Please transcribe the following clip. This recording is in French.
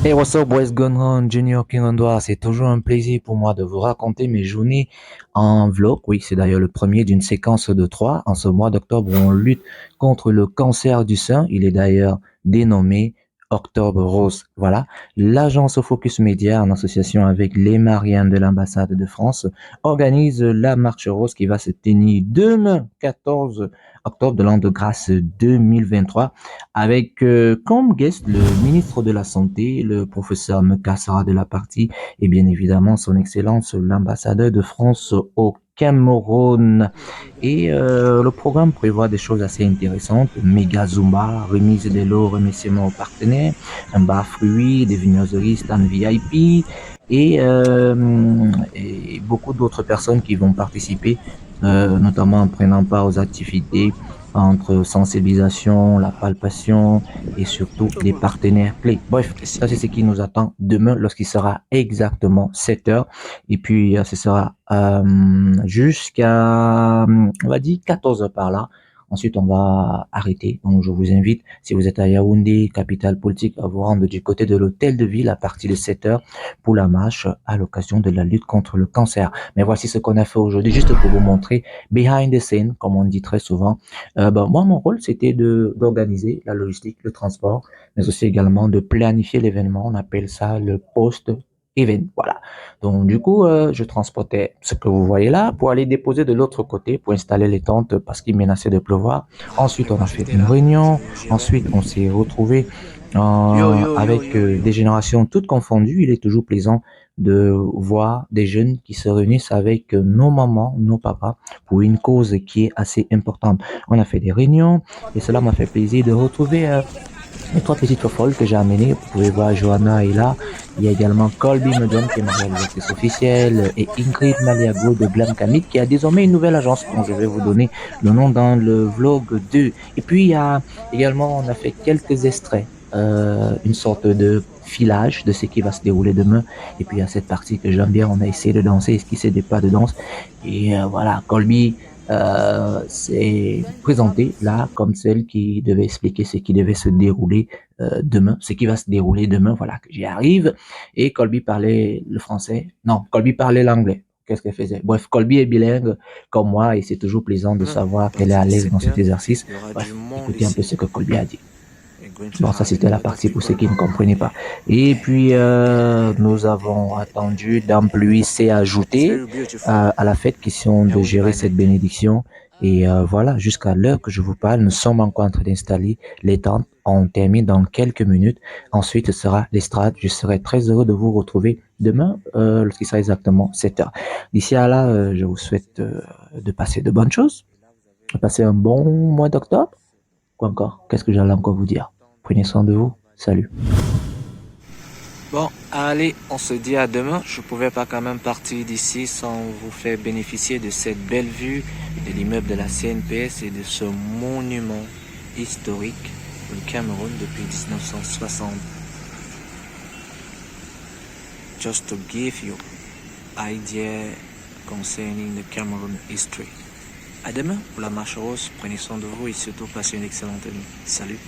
Hey, what's up, boys going on? Junior King Ondoa. C'est toujours un plaisir pour moi de vous raconter mes journées en vlog. Oui, c'est d'ailleurs le premier d'une séquence de trois en ce mois d'octobre où on lutte contre le cancer du sein. Il est d'ailleurs dénommé Octobre Rose. Voilà. L'agence Focus Media, en association avec les Mariannes de l'ambassade de France, organise la marche rose qui va se tenir demain, 14 octobre de l'an de grâce 2023 avec comme guest le ministre de la Santé, le professeur Mekassara de la partie et bien évidemment son Excellence l'ambassadeur de France au Cameroun. Et le programme prévoit des choses assez intéressantes. Méga Zumba, remise des lots, remerciements aux partenaires, un bar fruits, des vignoiseries, stand VIP et beaucoup d'autres personnes qui vont participer, notamment en prenant part aux activités entre sensibilisation, la palpation et surtout des partenaires clés. Bref, ça c'est ce qui nous attend demain lorsqu'il sera exactement 7 heures. Et puis ce sera jusqu'à, on va dire, 14 heures par là. Ensuite, on va arrêter. Donc, je vous invite, si vous êtes à Yaoundé, capitale politique, à vous rendre du côté de l'hôtel de ville à partir de 7 heures pour la marche à l'occasion de la lutte contre le cancer. Mais voici ce qu'on a fait aujourd'hui, juste pour vous montrer behind the scene, comme on dit très souvent. Moi, mon rôle, c'était d'organiser la logistique, le transport, mais aussi également de planifier l'événement. On appelle ça le post-event. Voilà. Donc, du coup, je transportais ce que vous voyez là pour aller déposer de l'autre côté pour installer les tentes parce qu'il menaçait de pleuvoir. Et Ensuite, on moi a fait j'étais une là, réunion. je gérais. Ensuite, on s'est retrouvé Yo, yo, yo, avec yo, yo. des générations toutes confondues. Il est toujours plaisant de voir des jeunes qui se réunissent avec nos mamans, nos papas, pour une cause qui est assez importante. On a fait des réunions et cela m'a fait plaisir de retrouver les trois petites folles que j'ai amenées. Vous pouvez voir, Johanna est là. Il y a également Colby Medon qui est ma réalisatrice officielle et Ingrid Maliago de Glam Camille qui a désormais une nouvelle agence dont je vais vous donner le nom dans le vlog 2. Et puis il y a également, on a fait quelques extraits, une sorte de filage de ce qui va se dérouler demain. Et puis il y a cette partie que j'aime bien, on a essayé de danser, esquisser des pas de danse. Et voilà, Colby s'est présentée là comme celle qui devait expliquer ce qui devait se dérouler demain, ce qui va se dérouler demain. Voilà, que j'y arrive. Et Colby parlait le français. Non, Colby parlait l'anglais. Qu'est-ce qu'elle faisait? Bref, Colby est bilingue comme moi et c'est toujours plaisant de Demain, savoir à qu'elle est partir à de l'aise dans 7 cet heures, exercice. il y aura du Bref, monde écoutez un peu ici. ce que Colby a dit. We're going to Bon, ça have c'était a la lot of partie pour ceux people qui ne around comprenaient here. pas. Et puis nous And avons attendu d'un pluie s'est it's ajouté very beautiful. à la fête, question de Yaoundé gérer by cette night. bénédiction. Et voilà, jusqu'à l'heure que je vous parle, nous sommes encore en train d'installer les tentes. On termine dans quelques minutes. Ensuite, ce sera l'estrade. Je serai très heureux de vous retrouver demain, lorsqu'il sera exactement 7 heures. D'ici à là, je vous souhaite de passer de bonnes choses, de passer un bon mois d'octobre. Quoi encore? Qu'est-ce que j'allais encore vous dire? Prenez soin de vous. Salut. Bon, allez, on se dit à demain. Je pouvais pas quand même partir d'ici sans vous faire bénéficier de cette belle vue de l'immeuble de la CNPS et de ce monument historique pour le Cameroun depuis 1960. Just to give you idea concerning the Cameroon history. À demain pour la marche rose. Prenez soin de vous et surtout passez une excellente nuit. Salut.